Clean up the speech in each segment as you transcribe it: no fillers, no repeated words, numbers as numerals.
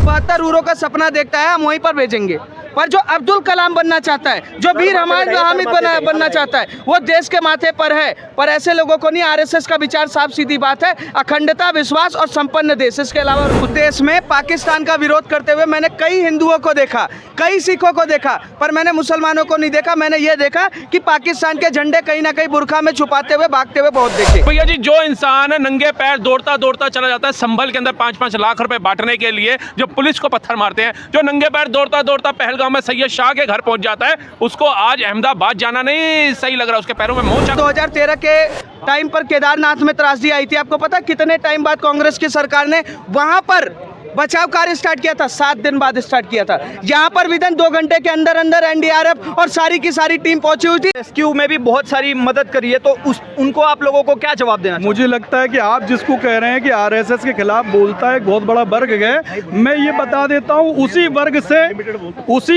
72 ऊरों का सपना देखता है हम वहीं पर भेजेंगे। पर जो अब्दुल कलाम बनना चाहता है, जो वीर हमारे हामिद बनना चाहता है, वो देश के माथे पर है। पर ऐसे लोगों को नहीं, आरएसएस का विचार साफ सीधी बात है, अखंडता, विश्वास और संपन्न देश। इसके अलावा देश में पाकिस्तान का विरोध करते हुए मैंने कई हिंदुओं को देखा, कई सिखों को देखा, पर मैंने मुसलमानों को नहीं देखा। मैंने ये देखा कि पाकिस्तान के झंडे कहीं ना कहीं बुरखा में छुपाते हुए, भागते हुए बहुत देखे। भैया जी, जो इंसान नंगे पैर दौड़ता दौड़ता चला जाता है संभल के अंदर 5-5 लाख रुपए बांटने के लिए, जो पुलिस को पत्थर मारते हैं, जो नंगे पैर दौड़ता दौड़ता पहलगाम में सैयद शाह के घर पहुंच जाता है, उसको आज अहमदाबाद जाना नहीं सही लग रहा, उसके पैरों में मोच। 2013 के टाइम पर केदारनाथ में त्रासदी आई थी, आपको पता कितने टाइम बाद कांग्रेस की सरकार ने वहां पर बचाव कार्य स्टार्ट किया था? 7 दिन बाद स्टार्ट किया था। यहाँ पर विदिन 2 घंटे के अंदर अंदर एनडीआरएफ और सारी की सारी टीम पहुंची हुई थी। रेस्क्यू में भी बहुत सारी मदद करी है, तो उनको आप लोगों को क्या जवाब देना? मुझे लगता है कि आप जिसको कह रहे हैं कि आरएसएस के खिलाफ बोलता है, बहुत बड़ा वर्ग है, मैं ये बता देता हूँ, उसी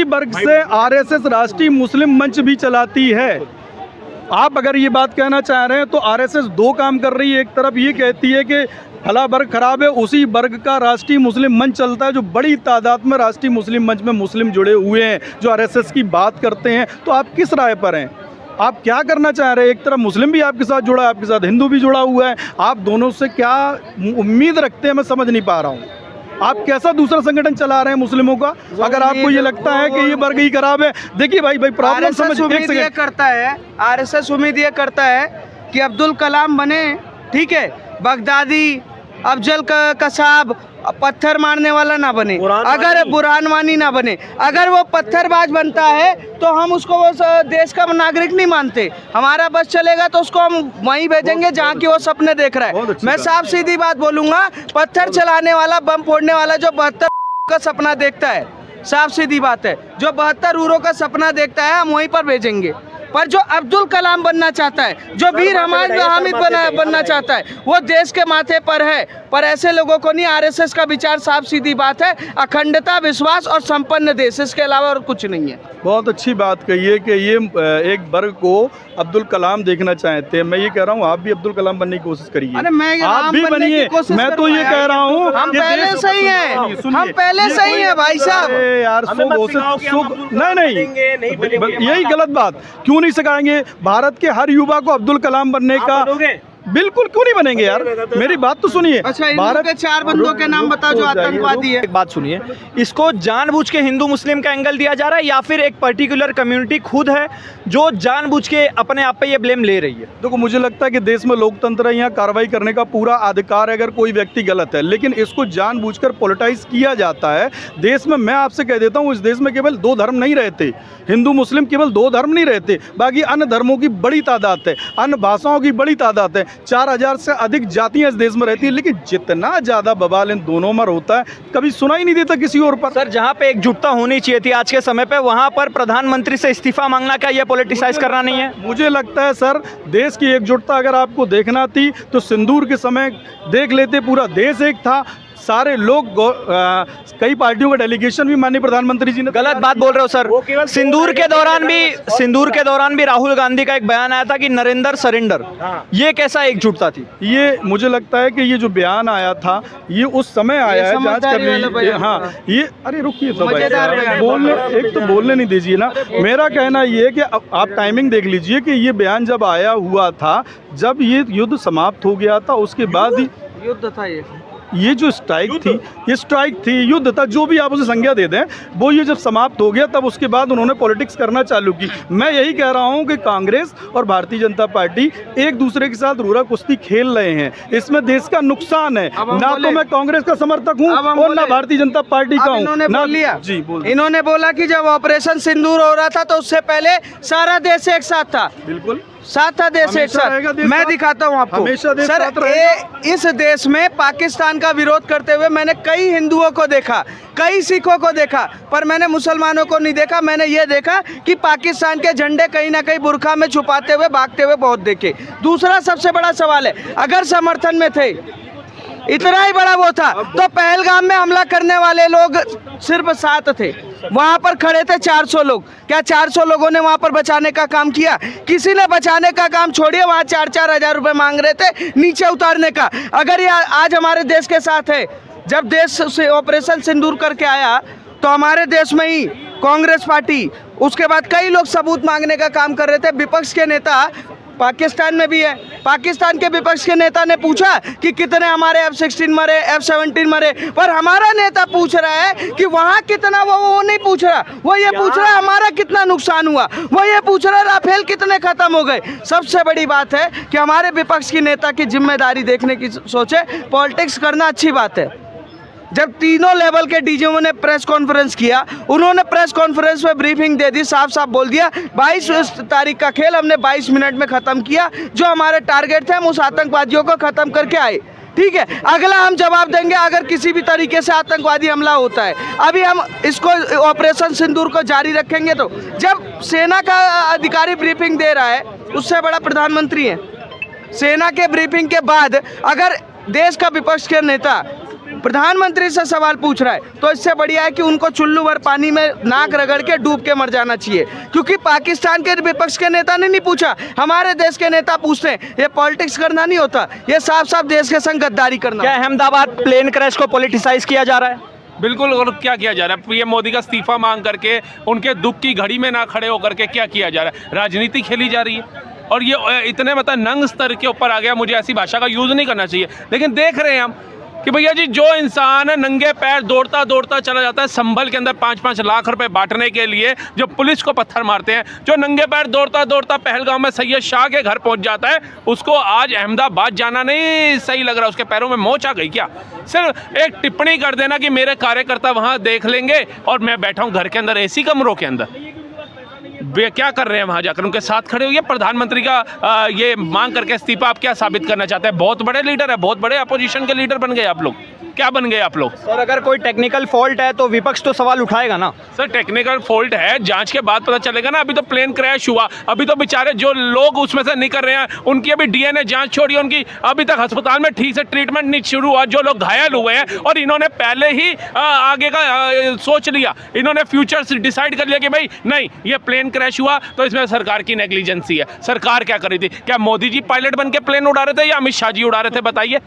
वर्ग से आरएसएस राष्ट्रीय मुस्लिम मंच भी चलाती है। आप अगर ये बात कहना चाह रहे हैं तो आरएसएस 2 काम कर रही है। एक तरफ ये कहती है कि फला वर्ग खराब है, उसी वर्ग का राष्ट्रीय मुस्लिम मंच चलता है, जो बड़ी तादाद में राष्ट्रीय मुस्लिम मंच में मुस्लिम जुड़े हुए हैं, जो आरएसएस की बात करते हैं। तो आप किस राय पर हैं? आप क्या करना चाह रहे हैं? एक तरफ मुस्लिम भी आपके साथ जुड़ा है, आपके साथ हिंदू भी जुड़ा हुआ है, आप दोनों से क्या उम्मीद रखते हैं मैं समझ नहीं पा रहा हूँ। आप कैसा दूसरा संगठन चला रहे हैं मुस्लिमों का, अगर आपको ये लगता है कि ये वर्ग ही खराब है? देखिए भाई प्रॉब्लम समझ, उम्मीद ये करता है, आरएसएस उम्मीद ये करता है कि अब्दुल कलाम बने, ठीक है, बगदादी, अफजल कसाब, पत्थर मारने वाला ना बने, अगर बुरहान वानी ना बने। अगर वो पत्थरबाज बनता है तो हम उसको वो देश का नागरिक नहीं मानते। हमारा बस चलेगा तो उसको हम वहीं भेजेंगे जहाँ की वो सपने देख रहा है। मैं साफ सीधी बात बोलूँगा, पत्थर चलाने वाला, बम फोड़ने वाला जो 72 का सपना देखता है, साफ सीधी बात है, जो 72 ऊरों का सपना देखता है हम वहीं पर भेजेंगे। पर जो अब्दुल कलाम बनना चाहता है, जो वीर हमारे हामिद बनना चाहता है, वो देश के माथे पर है। पर ऐसे लोगों को नहीं, आरएसएस का विचार साफ सीधी बात है, अखंडता, विश्वास और संपन्न देश। इसके अलावा और कुछ नहीं है। बहुत अच्छी बात कही है कि ये एक वर्ग को अब्दुल कलाम देखना चाहते हैं। मैं ये कह रहा हूँ आप भी अब्दुल कलाम बनने की कोशिश करिए। आप भी बनिए। मैं तो ये कह रहा हूँ हम पहले सही हैं, हम पहले सही हैं भाई साहब। यार नहीं, यही गलत बात क्यों नहीं सिखाएंगे? भारत के हर युवा को अब्दुल कलाम बनने का बिल्कुल क्यों नहीं बनेंगे यार? मेरी बात तो सुनिए। अच्छा, भारत के 4 बंदों के नाम बताओ जो आतंकवादी है। एक बात सुनिए, इसको जानबूझ के हिंदू मुस्लिम का एंगल दिया जा रहा है या फिर एक पर्टिकुलर कम्युनिटी खुद है जो जानबूझ के अपने आप पे ये ब्लेम ले रही है? देखो, मुझे लगता है कि देश में लोकतंत्र है, यहाँ कार्रवाई करने का पूरा अधिकार है अगर कोई व्यक्ति गलत है, लेकिन इसको जानबूझकर पॉलिटाइज किया जाता है। देश में मैं आपसे कह देता हूँ, इस देश में केवल 2 धर्म नहीं रहते, हिंदू मुस्लिम केवल 2 धर्म नहीं रहते, बाकी अन्य धर्मों की बड़ी तादाद है, अन्य भाषाओं की बड़ी तादाद है, 4000 से अधिक जातियां इस देश में रहती है, लेकिन जितना ज्यादा बवाल इन दोनों में होता है कभी सुना ही नहीं देता किसी और पर। सर, जहां पे एकजुटता होनी चाहिए थी आज के समय पे, वहां पर प्रधानमंत्री से इस्तीफा मांगना क्या ये पॉलिटिसाइज करना नहीं है? मुझे लगता है सर, देश की एकजुटता अगर आपको देखना थी तो सिंदूर के समय देख लेते, पूरा देश एक था, सारे लोग, कई पार्टियों का डेलीगेशन भी माननीय प्रधानमंत्री जी ने। गलत बात बोल रहे हो सर। सिंदूर के दौरान भी राहुल गांधी का एक बयान आया था कि नरेंद्र सरेंडर। ये कैसा एकजुटता थी? ये मुझे लगता है कि ये जो बयान आया था ये उस समय आया है, जांच कर लीजिए। हाँ, ये अरे रुकिए तो भाई, एक तो बोलने नहीं दीजिए ना। मेरा कहना ये है कि आप टाइमिंग देख लीजिए कि ये बयान जब आया हुआ था, जब ये युद्ध समाप्त हो गया था, उसके बाद ही युद्ध था ये जो स्ट्राइक थी, युद्ध था, जो भी आप उसे संज्ञा दे दें, वो ये जब समाप्त हो गया तब उसके बाद उन्होंने पॉलिटिक्स करना चालू की। मैं यही कह रहा हूं कि कांग्रेस और भारतीय जनता पार्टी एक दूसरे के साथ रूरा कुश्ती खेल रहे हैं, इसमें देश का नुकसान है। ना तो मैं कांग्रेस का समर्थक हूं और ना भारतीय जनता पार्टी का हूं। इन्होंने बोला कि जब ऑपरेशन सिंदूर हो रहा था तो उससे पहले सारा देश एक साथ था। बिल्कुल साथ था देश एक साथ। मैं दिखाता हूँ आपको सर, इस देश में पाकिस्तान का विरोध करते हुए मैंने कई हिंदुओं को देखा, कई सिखों को देखा, पर मैंने मुसलमानों को नहीं देखा। मैंने ये देखा कि पाकिस्तान के झंडे कहीं ना कहीं बुरखा में छुपाते हुए, भागते हुए बहुत देखे। दूसरा सबसे बड़ा सवाल है, अगर समर्थन में थे, इतना ही बड़ा वो था, तो पहलगाम में हमला करने वाले लोग सिर्फ 7 थे, वहां पर खड़े थे 400 लोग। क्या 400 लोगों ने वहां पर बचाने का काम किया? किसी ने बचाने का काम छोड़िए, वहां 4-4 हज़ार रुपए मांग रहे थे नीचे उतारने का। अगर ये आज हमारे देश के साथ है जब देश से ऑपरेशन सिंदूर करके आया तो हमारे देश में ही कांग्रेस पार्टी, उसके बाद कई लोग सबूत मांगने का काम कर रहे थे। विपक्ष के नेता पाकिस्तान में भी है, पाकिस्तान के विपक्ष के नेता ने पूछा कि कितने हमारे F-16 मरे, F-17 मरे, पर हमारा नेता पूछ रहा है कि वहाँ कितना, वो नहीं पूछ रहा, वो ये पूछ रहा है हमारा कितना नुकसान हुआ, वो ये पूछ रहा है राफेल कितने खत्म हो गए। सबसे बड़ी बात है कि हमारे विपक्ष की नेता की जिम्मेदारी देखने की सोचे। पॉलिटिक्स करना अच्छी बात है। जब तीनों लेवल के डीजीओ ने प्रेस कॉन्फ्रेंस किया, उन्होंने प्रेस कॉन्फ्रेंस में ब्रीफिंग दे दी, साफ साफ बोल दिया 22 तारीख का खेल हमने 22 मिनट में ख़त्म किया, जो हमारे टारगेट थे हम उस आतंकवादियों को ख़त्म करके आए। ठीक है, अगला हम जवाब देंगे अगर किसी भी तरीके से आतंकवादी हमला होता है। अभी हम इसको ऑपरेशन सिंदूर को जारी रखेंगे। तो जब सेना का अधिकारी ब्रीफिंग दे रहा है, उससे बड़ा प्रधानमंत्री है। सेना के ब्रीफिंग के बाद अगर देश का विपक्ष के नेता प्रधानमंत्री से सवाल पूछ रहा है तो इससे बढ़िया है कि उनको चुल्लू भर पानी में नाक रगड़ के डूब के मर जाना चाहिए, क्योंकि पाकिस्तान के विपक्ष के नेता ने नहीं पूछा, हमारे देश के नेता पूछते हैं। ये पॉलिटिक्स करना नहीं होता, ये साफ साफ देश के संग गद्दारी करना। क्या अहमदाबाद प्लेन क्रैश को पॉलिटिसाइज किया जा रहा है? बिल्कुल। और क्या किया जा रहा है? पीएम मोदी का इस्तीफा मांग करके उनके दुख की घड़ी में ना खड़े होकर के क्या किया जा रहा है? राजनीति खेली जा रही है। और ये इतने मतलब नंग स्तर के ऊपर आ गया, मुझे ऐसी भाषा का यूज़ नहीं करना चाहिए। लेकिन देख रहे हैं हम कि भैया जी, जो इंसान नंगे पैर दौड़ता दौड़ता चला जाता है संभल के अंदर 5-5 लाख रुपए बांटने के लिए, जो पुलिस को पत्थर मारते हैं, जो नंगे पैर दौड़ता दौड़ता पहलगाम में सैयद शाह के घर पहुंच जाता है, उसको आज अहमदाबाद जाना नहीं सही लग रहा। उसके पैरों में मोच आ गई क्या? सिर्फ एक टिप्पणी कर देना कि मेरे कार्यकर्ता वहाँ देख लेंगे और मैं बैठा हूँ घर के अंदर एसी कमरों के अंदर। वे क्या कर रहे हैं वहाँ जाकर? उनके साथ खड़े हुए प्रधानमंत्री का ये मांग करके इस्तीफा आप क्या साबित करना चाहते हैं? बहुत बड़े लीडर है, बहुत बड़े अपोजिशन के लीडर बन गए आप लोग। क्या बन गए आप लोग? सर, अगर कोई टेक्निकल फॉल्ट है तो विपक्ष तो सवाल उठाएगा ना। सर, टेक्निकल फॉल्ट है, जांच के बाद पता चलेगा ना। अभी तो प्लेन क्रैश हुआ, अभी तो बेचारे जो लोग उसमें से निकल रहे हैं उनकी अभी डीएनए जांच छोड़ी, उनकी अभी तक अस्पताल में ठीक से ट्रीटमेंट नहीं शुरू हुआ। जो लोग घायल हुए हैं और इन्होंने पहले ही आगे का सोच लिया, इन्होंने फ्यूचर डिसाइड कर लिया कि भाई नहीं, ये प्लेन क्रैश हुआ तो इसमें सरकार की नेग्लिजेंसी है। सरकार क्या कर रही थी? क्या मोदी जी पायलट बन के प्लेन उड़ा रहे थे या अमित शाह जी उड़ा रहे थे? बताइए,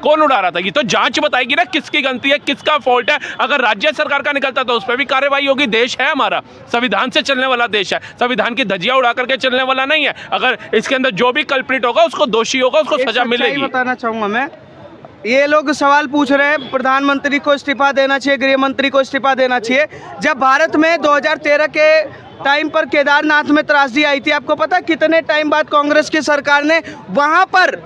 कौन उड़ा रहा था? ये तो जांच बताएगी ना किसकी गलती है, किसका फॉल्ट है। अगर राज्य सरकार का निकलता तो उस पर भी कार्रवाई होगी। देश है हमारा, संविधान से चलने वाला देश है, संविधान की धज्जियां उड़ा करके चलने वाला नहीं है। अगर इसके अंदर जो भी कल्प्रिट होगा, उसको दोषी होगा, उसको सजा मिलेगी। बताना चाहूंगा मैं, ये लोग सवाल पूछ रहे हैं प्रधानमंत्री को इस्तीफा देना चाहिए, गृह मंत्री को इस्तीफा देना चाहिए। जब भारत में 2013 के टाइम पर केदारनाथ में त्रासदी आई थी, आपको पता कितने टाइम बाद कांग्रेस की सरकार ने वहां पर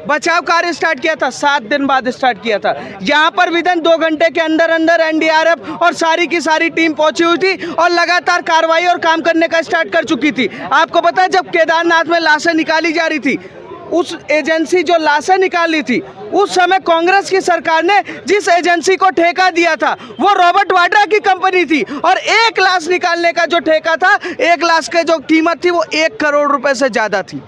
बचाव कार्य स्टार्ट किया था? 7 दिन बाद स्टार्ट किया था। यहाँ पर विदिन 2 घंटे के अंदर अंदर एनडीआरएफ और सारी की सारी टीम पहुंची हुई थी और लगातार कार्रवाई और काम करने का स्टार्ट कर चुकी थी। आपको पता है जब केदारनाथ में लाशें निकाली जा रही थी, उस एजेंसी जो लाशें निकाल ली थी, उस समय कांग्रेस की सरकार ने जिस एजेंसी को ठेका दिया था वो रॉबर्ट वाड्रा की कंपनी थी, और 1 लाश निकालने का जो ठेका था, 1 लाश की जो कीमत थी वो 1 करोड़ रुपए से ज़्यादा थी।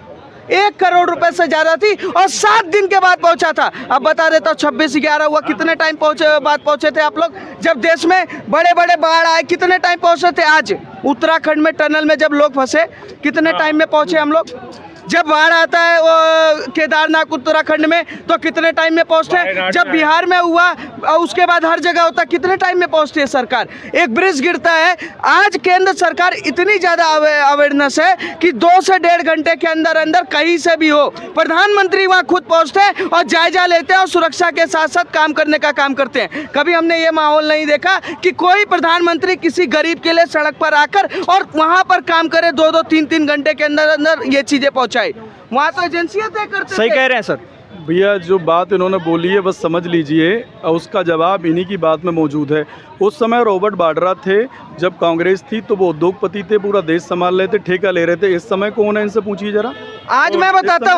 1 करोड़ रुपए से ज़्यादा थी और 7 दिन के बाद पहुंचा था। अब बता देता हूँ 26/11 हुआ, कितने टाइम बाद पहुंचे थे आप लोग? जब देश में बड़े बड़े बाढ़ आए कितने टाइम पहुंचे थे? आज उत्तराखंड में टनल में जब लोग फंसे कितने टाइम में पहुंचे हम लोग? जब बाढ़ आता है वो केदारनाथ उत्तराखंड में तो कितने टाइम में पहुंचते? जब बिहार में हुआ और उसके बाद हर जगह होता, कितने टाइम में पहुंचती है सरकार? एक ब्रिज गिरता है, आज केंद्र सरकार इतनी ज़्यादा अवेयरनेस है कि 2 से 1.5 घंटे के अंदर अंदर कहीं से भी हो प्रधानमंत्री वहाँ खुद पहुँचते हैं और जायजा लेते हैं और सुरक्षा के साथ साथ काम करने का काम करते हैं। कभी हमने ये माहौल नहीं देखा कि कोई प्रधानमंत्री किसी गरीब के लिए सड़क पर आकर और वहाँ पर काम करे, 2-2, 3-3 घंटे के अंदर अंदर ये चीज़ें पहुँचाए। वहाँ तो एजेंसियां तय करते हैं। सही कह रहे हैं सर। भैया जो बात इन्होंने बोली है बस समझ लीजिए, और उसका जवाब इन्हीं की बात में मौजूद है। उस समय रॉबर्ट वाड्रा थे, जब कांग्रेस थी तो वो उद्योगपति थे, पूरा देश संभाल रहे थे, ठेका ले रहे थे। इस समय कौन है, इनसे पूछिए जरा। आज मैं बताता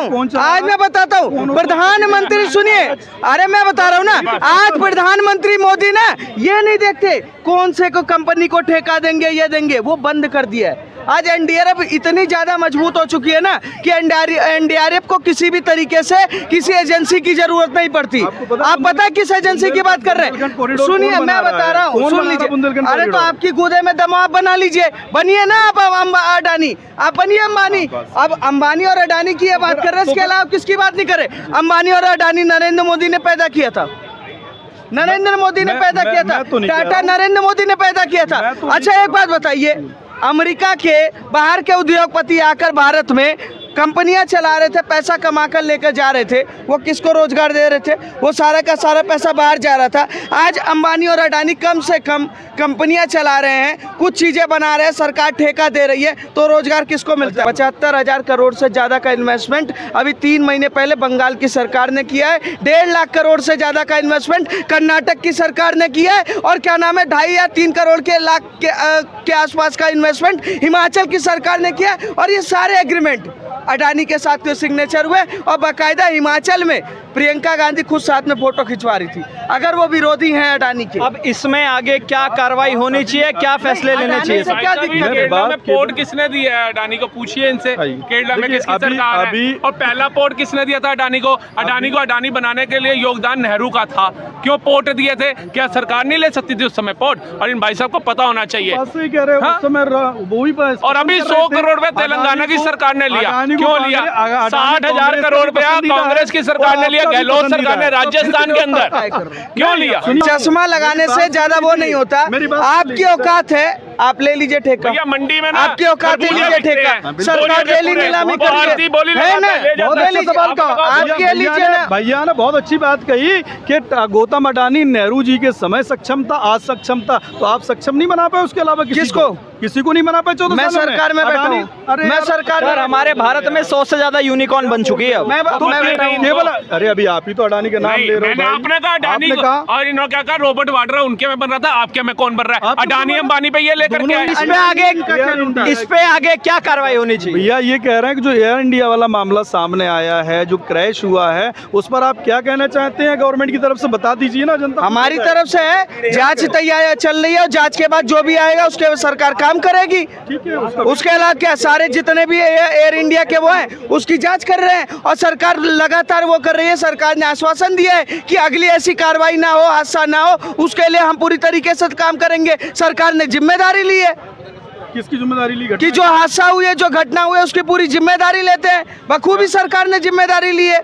हूँ प्रधानमंत्री, सुनिए, अरे मैं बता रहा हूँ ना, आज प्रधानमंत्री मोदी ना ये नहीं देखते कौन से को कंपनी को ठेका देंगे, ये देंगे, वो बंद कर दिया है। आज एनडीआरएफ इतनी ज़्यादा मजबूत हो चुकी है ना कि एनडीआरएफ को किसी भी तरीके से किसी एजेंसी की जरूरत नहीं पड़ती। आप पता है किस एजेंसी की बात कर रहे हैं? सुनिए, मैं बता रहा हूँ, सुन लीजिए। अरे तो आपकी गूदे में दम, आप बना लीजिए, बनिए ना आप अडानी, आप बनिए अंबानी। अब अंबानी और अडानी की बात कर रहे हैं, इसके अलावा किसकी बात नहीं कर रहे? अंबानी और अडानी नरेंद्र मोदी ने पैदा किया था। नरेंद्र मोदी ने पैदा किया था, मैं तो नहीं कह टाटा रहा हूं। नरेंद्र मोदी ने पैदा किया था। मैं तो अच्छा एक बात बताइए, अमेरिका के बाहर के उद्योगपति आकर भारत में कंपनियां चला रहे थे, पैसा कमा कर लेकर जा रहे थे, वो किसको रोजगार दे रहे थे? वो सारा का सारा पैसा बाहर जा रहा था। आज अंबानी और अडानी कम से कम कंपनियां चला रहे हैं, कुछ चीज़ें बना रहे हैं, सरकार ठेका दे रही है, तो रोजगार किसको मिलता है? 75,000 करोड़ से ज़्यादा का इन्वेस्टमेंट अभी 3 महीने पहले बंगाल की सरकार ने किया है। 1.5 लाख करोड़ से ज़्यादा का इन्वेस्टमेंट कर्नाटक की सरकार ने किया है। और क्या नाम है, 2.5 या 3 करोड़ के लाख के आसपास का इन्वेस्टमेंट हिमाचल की सरकार ने किया है। और ये सारे एग्रीमेंट अडानी के साथ के सिग्नेचर हुए और बाकायदा हिमाचल में प्रियंका गांधी खुद साथ में फोटो खिंचवा रही थी, अगर वो विरोधी हैं अडानी के। अब इसमें आगे क्या कार्रवाई होनी चाहिए, क्या फैसले लेने चाहिए? से क्या दिक्कत है? केरला में बात पोर्ट किसने दिया है अडानी को? पूछिए इनसे, केरला में किसकी सरकार है? और पहला पोर्ट किसने दिया था अडानी को? अडानी को अडानी बनाने के लिए योगदान नेहरू का था। क्यों पोर्ट दिए थे? क्या सरकार नहीं ले सकती थी उस समय पोर्ट? और इन भाई साहब को पता होना चाहिए। बात सही कह रहे हो, उस समय वही बात। और अभी 100 करोड़ रुपए तेलंगाना की सरकार ने लिया, क्यों लिया? 60,000 करोड़ रुपया कांग्रेस की सरकार ने लिया, गहलोत सरकार ने राजस्थान के अंदर, क्यों लिया? चश्मा लगाने से ज्यादा वो नहीं होता। आपकी औकात है, आप ले लीजिए ठेका। भैया मंडी में ना आपकी औकात है, लीजिए ठेका। सरकार डेली नीलामी करके है ना, ले लीजिए। आपके लीजिए ना भैया ने बहुत अच्छी बात कही कि गौतम अडानी नेहरू जी के समय सक्षम था, आज सक्षम था, तो आप सक्षम नहीं बना पाए। उसके अलावा किसको? किसी को नहीं बना पाए। 14 मैं सालों सरकार में बैठा हूँ, मैं सरकार में। हमारे भारत में 100 से ज्यादा यूनिकॉर्न बन चुकी है। मैं बैठा हूँ। केवल अरे अभी आप ही तो अडानी के नाम ले रहे हो मैंने भाई। आपने कहा अडानी आपने को, कहा और इन्होंने क्या कहा रॉबर्ट वाड्रा उनके में बन रहा था, आपके में कौन बन रहा है? आप अडानी तो अंबानी पे ये लेकर के आए। इस पे आगे क्या कार्रवाई होनी चाहिए? भैया ये कह रहे हैं कि जो एयर इंडिया वाला मामला सामने आया है, जो क्रैश हुआ है, उस पर आप क्या कहना चाहते हैं? गवर्नमेंट की तरफ से बता दीजिए ना जनता। हमारी तरफ से है, जांच तैयारी चल रही है और जांच के बाद जो भी आएगा उसके सरकार काम करेगी। ठीक है, उसके अलावा क्या सारे जितने भी एयर इंडिया के वो हैं उसकी जांच कर रहे हैं और सरकार लगातार वो कर रही है। सरकार ने आश्वासन दिया है कि अगली ऐसी कार्रवाई ना हो, हादसा ना हो, उसके लिए हम पूरी तरीके से काम करेंगे। सरकार ने जिम्मेदारी ली है किसकी जिम्मेदारी ली? कि जो हादसा हुई है, जो घटना हुई है, उसकी पूरी जिम्मेदारी लेते हैं। बखूबी सरकार ने जिम्मेदारी ली है।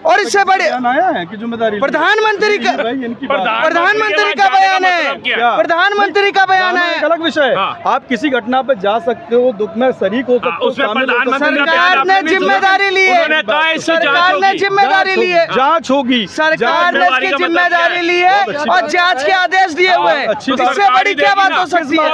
और इससे बड़े आया है कि जिम्मेदारी प्रधानमंत्री का प्रधानमंत्री का बयान है, प्रधानमंत्री का बयान है। अलग विषय है। आप किसी घटना पे जा सकते हो, दुख में शरीक हो सकते हो, शामिल हो सकते हो। सरकार ने जिम्मेदारी ली है, सरकार ने जिम्मेदारी ली है, जांच होगी, सरकार ने इसकी जिम्मेदारी ली है और जांच के आदेश दिए हुए हैं। इससे बड़ी क्या बात हो सकती है?